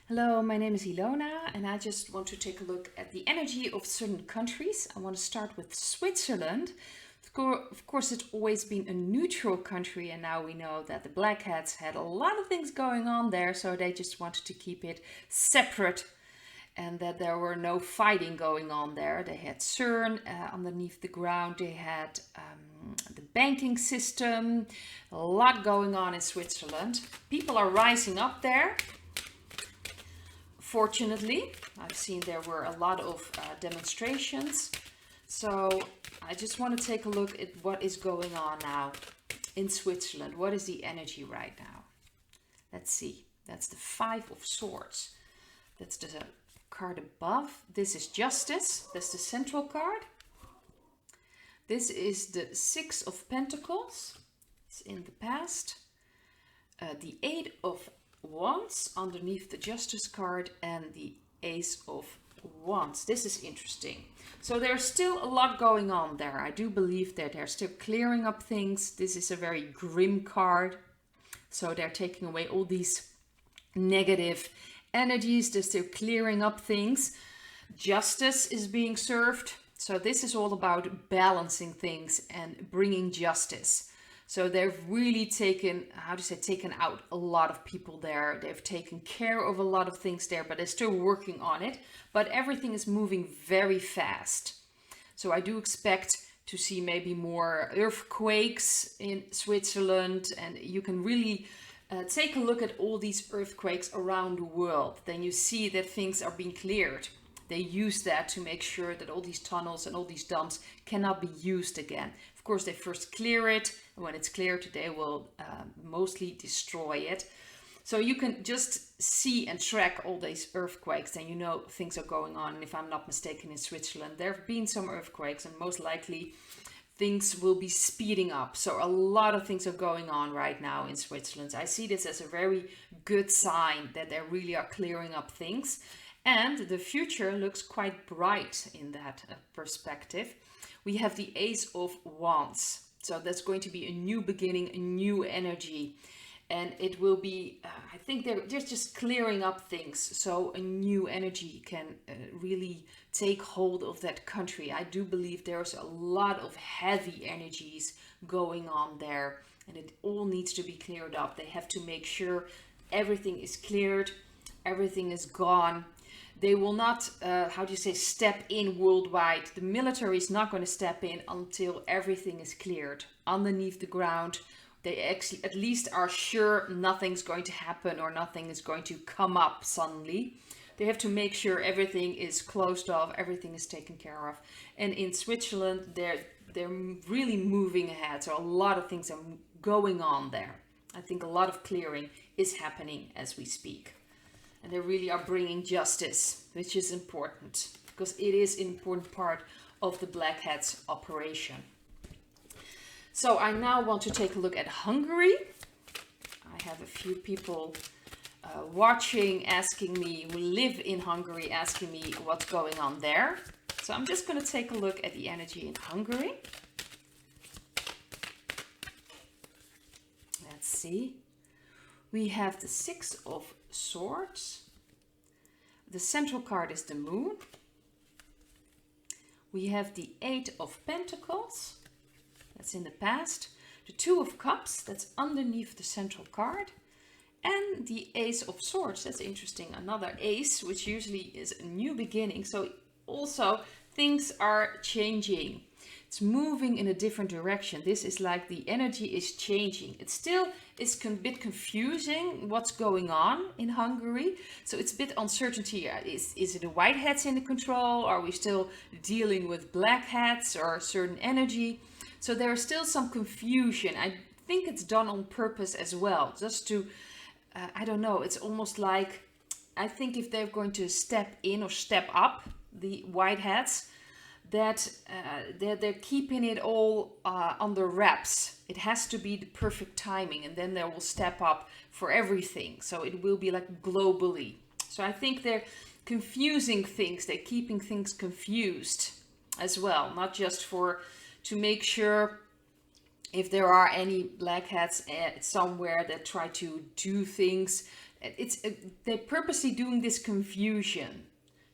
Hello, my name is Ilona, and I just want to take a look at the energy of certain countries. I want to start with Switzerland. Of course, it's always been a neutral country, and now we know that the Black Hats had a lot of things going on there, so they just wanted to keep it separate and that there were no fighting going on there. They had CERN underneath the ground, they had the banking system, a lot going on in Switzerland. People are rising up there. Fortunately, I've seen there were a lot of demonstrations. So I just want to take a look at what is going on now in Switzerland. What is the energy right now? Let's see. That's the Five of Swords. That's the card above. This is Justice. That's the central card. This is the Six of Pentacles. It's in the past. The Eight of Wands underneath the Justice card and the Ace of Wands. This is interesting. So there's still a lot going on there. I do believe that they're still clearing up things. This is a very grim card. So they're taking away all these negative energies. They're still clearing up things. Justice is being served. So this is all about balancing things and bringing justice. So they've really taken, taken out a lot of people there. They've taken care of a lot of things there, but they're still working on it. But everything is moving very fast. So I do expect to see maybe more earthquakes in Switzerland, and you can really take a look at all these earthquakes around the world. Then you see that things are being cleared. They use that to make sure that all these tunnels and all these dams cannot be used again. Of course, they first clear it, and when it's cleared, they will mostly destroy it. So you can just see and track all these earthquakes, and you know things are going on. And if I'm not mistaken, in Switzerland, there have been some earthquakes, and most likely things will be speeding up. So a lot of things are going on right now in Switzerland. I see this as a very good sign that they really are clearing up things. And the future looks quite bright in that perspective. We have the Ace of Wands. So that's going to be a new beginning, a new energy. And it will be, I think they're just clearing up things. So a new energy can really take hold of that country. I do believe there's a lot of heavy energies going on there. And it all needs to be cleared up. They have to make sure everything is cleared, everything is gone. They will not, step in worldwide. The military is not going to step in until everything is cleared underneath the ground. They actually at least are sure nothing's going to happen or nothing is going to come up suddenly. They have to make sure everything is closed off, everything is taken care of. And in Switzerland, they're really moving ahead. So a lot of things are going on there. I think a lot of clearing is happening as we speak. And they really are bringing justice, which is important because it is an important part of the Black Hats operation. So I now want to take a look at Hungary. I have a few people watching, asking me, who live in Hungary, asking me what's going on there. So I'm just going to take a look at the energy in Hungary. Let's see. We have the Six of Swords. The central card is the Moon. We have the Eight of Pentacles. That's in the past. The Two of Cups. That's underneath the central card. And the Ace of Swords. That's interesting. Another ace, which usually is a new beginning. So also things are changing. It's moving in a different direction. This is like the energy is changing. It still is a bit confusing what's going on in Hungary. So it's a bit uncertainty. Is it the white hats in the control? Are we still dealing with black hats or a certain energy? So there is still some confusion. I think it's done on purpose as well. Just to, I don't know, it's almost like, I think if they're going to step in or step up, the white hats, that they're keeping it all under wraps. It has to be the perfect timing, and then they will step up for everything. So it will be like globally. So I think they're confusing things. They're keeping things confused as well, not just to make sure if there are any black hats somewhere that try to do things they're purposely doing this confusion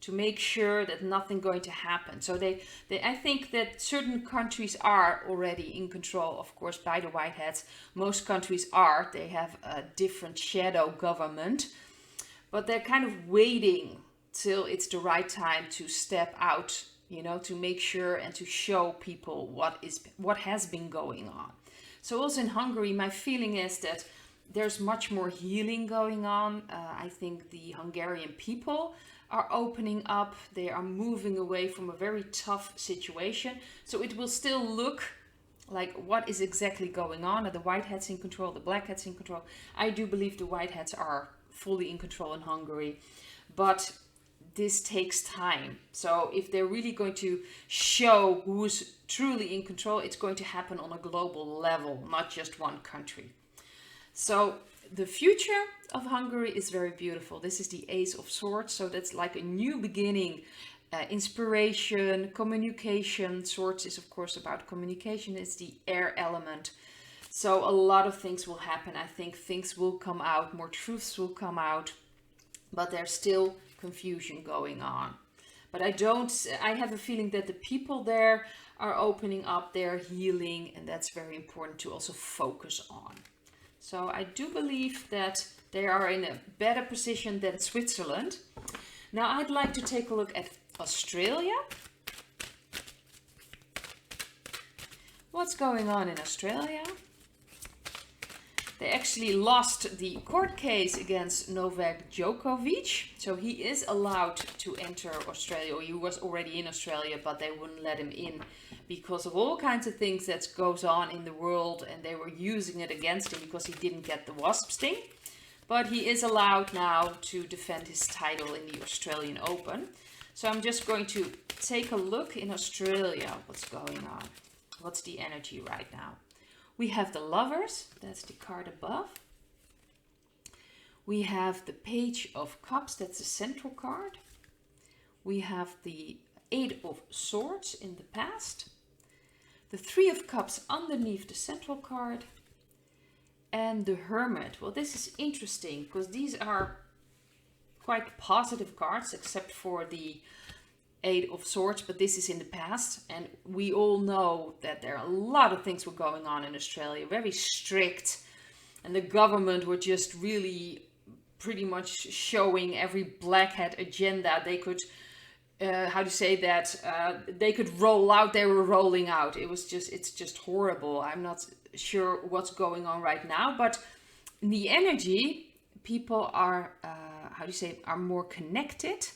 to make sure that nothing going to happen. So I think that certain countries are already in control, of course, by the white hats. Most countries are. They have a different shadow government, but they're kind of waiting till it's the right time to step out, you know, to make sure and to show people what has been going on. So also in Hungary, my feeling is that there's much more healing going on. I think the Hungarian people are opening up. They are moving away from a very tough situation. So it will still look like what is exactly going on. Are the white hats in control? The black hats in control? I do believe the white hats are fully in control in Hungary. But this takes time. So if they're really going to show who's truly in control, it's going to happen on a global level, not just one country. So the future of Hungary is very beautiful. This is the Ace of Swords, so that's like a new beginning, inspiration, communication. Swords is of course about communication. It's the air element. So a lot of things will happen. I think things will come out, more truths will come out, but there's still confusion going on. But I have a feeling that the people there are opening up, they're healing, and that's very important to also focus on. So I do believe that they are in a better position than Switzerland. Now I'd like to take a look at Australia. What's going on in Australia? They actually lost the court case against Novak Djokovic. So he is allowed to enter Australia, or he was already in Australia, but they wouldn't let him in because of all kinds of things that goes on in the world, and they were using it against him because he didn't get the wasp sting. But he is allowed now to defend his title in the Australian Open. So I'm just going to take a look in Australia, what's going on. What's the energy right now? We have the Lovers, that's the card above. We have the Page of Cups, that's the central card. We have the Eight of Swords in the past. The Three of Cups underneath the central card. And the Hermit. Well, this is interesting because these are quite positive cards, except for the Eight of Swords, but this is in the past, and we all know that there are a lot of things were going on in Australia, very strict, and the government were just really pretty much showing every black hat agenda they could, how to say that, they could roll out, they were rolling out. It's just horrible. I'm not sure what's going on right now, but in the energy, people are, how do you say, are more connected.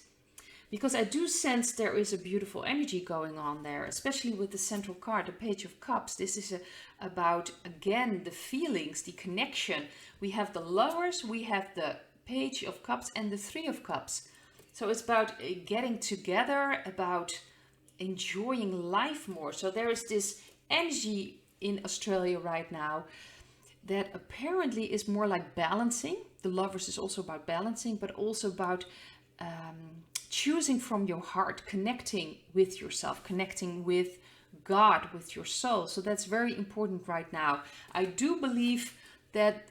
Because I do sense there is a beautiful energy going on there, especially with the central card, the Page of Cups. This is about, again, the feelings, the connection. We have the Lovers, we have the Page of Cups and the Three of Cups. So it's about getting together, about enjoying life more. So there is this energy in Australia right now that apparently is more like balancing. The Lovers is also about balancing, but also about choosing from your heart, connecting with yourself, connecting with God, with your soul. So that's very important right now. I do believe that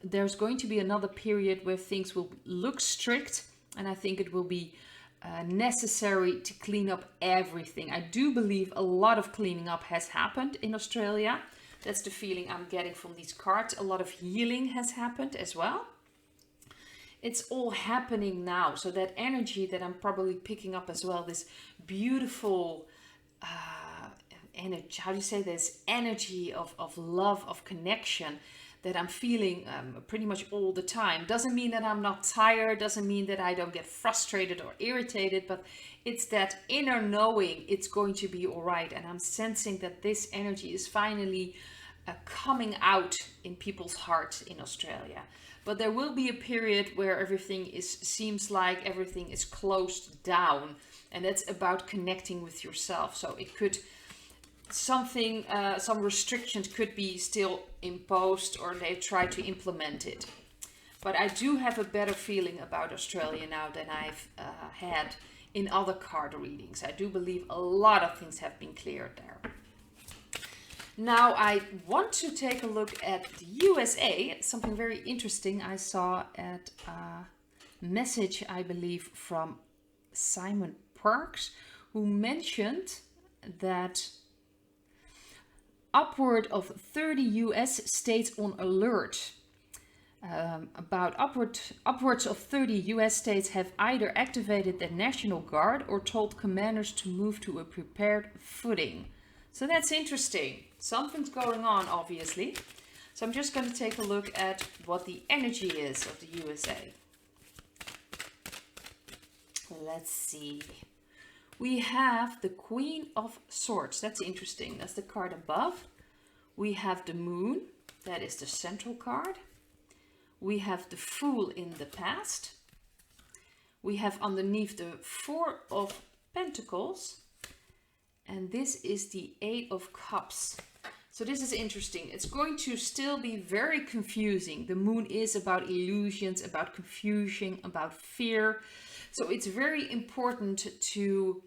there's going to be another period where things will look strict, and I think it will be necessary to clean up everything. I do believe a lot of cleaning up has happened in Australia. That's the feeling I'm getting from these cards. A lot of healing has happened as well. It's all happening now. So that energy that I'm probably picking up as well, this beautiful energy, how do you say this? Energy of love, of connection that I'm feeling pretty much all the time. Doesn't mean that I'm not tired, doesn't mean that I don't get frustrated or irritated, but it's that inner knowing it's going to be all right. And I'm sensing that this energy is finally coming out in people's hearts in Australia. But there will be a period where seems like everything is closed down, and that's about connecting with yourself. So it could some restrictions could be still imposed, or they try to implement it. But I do have a better feeling about Australia now than I've had in other card readings. I do believe a lot of things have been cleared there. Now I want to take a look at the USA, something very interesting I saw at a message, I believe, from Simon Parkes, who mentioned that upward of 30 US states on alert. Upwards of 30 US states have either activated the National Guard or told commanders to move to a prepared footing. So that's interesting. Something's going on, obviously. So I'm just going to take a look at what the energy is of the USA. Let's see. We have the Queen of Swords. That's interesting. That's the card above. We have the Moon. That is the central card. We have the Fool in the past. We have underneath the Four of Pentacles. And this is the Eight of Cups. So this is interesting. It's going to still be very confusing. The Moon is about illusions, about confusion, about fear. So it's very important to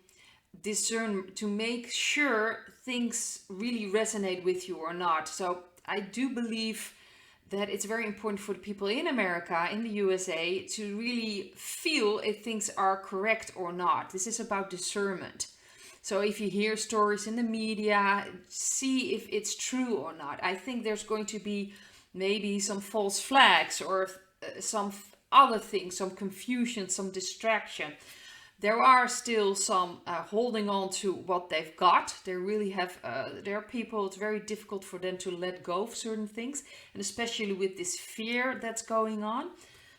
discern, to make sure things really resonate with you or not. So I do believe that it's very important for the people in America, in the USA, to really feel if things are correct or not. This is about discernment. So if you hear stories in the media, see if it's true or not. I think there's going to be maybe some false flags or some other things, some confusion, some distraction. There are still some holding on to what they've got. They really have, there are people, it's very difficult for them to let go of certain things. And especially with this fear that's going on.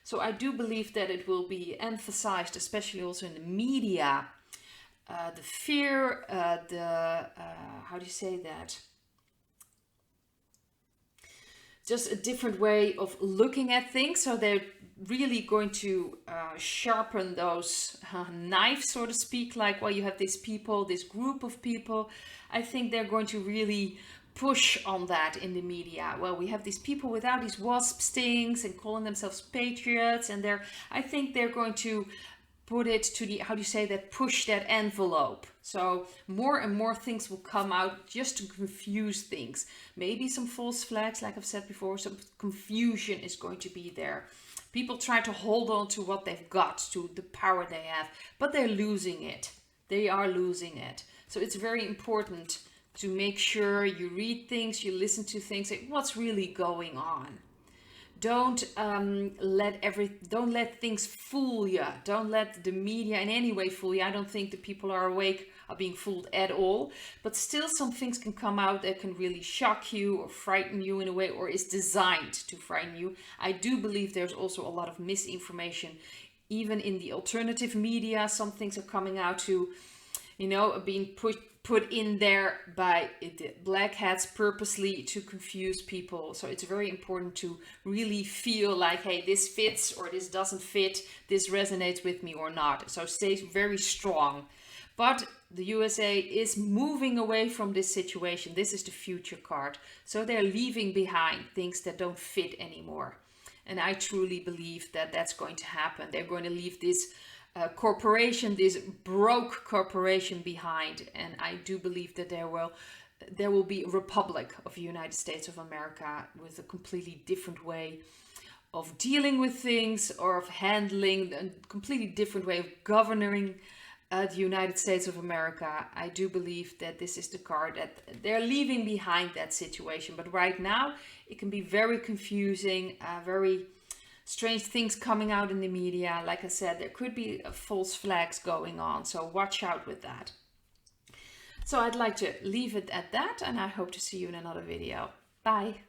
So I do believe that it will be emphasized, especially also in the media. The fear, how do you say that? Just a different way of looking at things. So they're really going to sharpen those knives, so to speak. Like, well, you have these people, this group of people. I think they're going to really push on that in the media. Well, we have these people without these wasp stings and calling themselves patriots. And I think they're going to put it to the, how do you say that, push that envelope. So more and more things will come out just to confuse things. Maybe some false flags, like I've said before, some confusion is going to be there. People try to hold on to what they've got, to the power they have, but they're losing it. They are losing it. So it's very important to make sure you read things, you listen to things, like what's really going on. Don't let things fool you. Don't let the media in any way fool you. I don't think the people are awake are being fooled at all. But still some things can come out that can really shock you or frighten you in a way, or is designed to frighten you. I do believe there's also a lot of misinformation. Even in the alternative media, some things are coming out to, you know, being put in there by the black hats purposely to confuse people. So it's very important to really feel like, hey, this fits or this doesn't fit, this resonates with me or not. So stay very strong. But the USA is moving away from this situation. This is the future card. So they're leaving behind things that don't fit anymore. And I truly believe that that's going to happen. They're going to leave this corporation, this broke corporation behind, and I do believe that there will be a republic of the United States of America with a completely different way of dealing with things, or of handling, a completely different way of governing the United States of America. I do believe that this is the card that they're leaving behind that situation. But right now it can be very confusing, very strange things coming out in the media. Like I said, there could be false flags going on, so watch out with that. So I'd like to leave it at that, and I hope to see you in another video. Bye.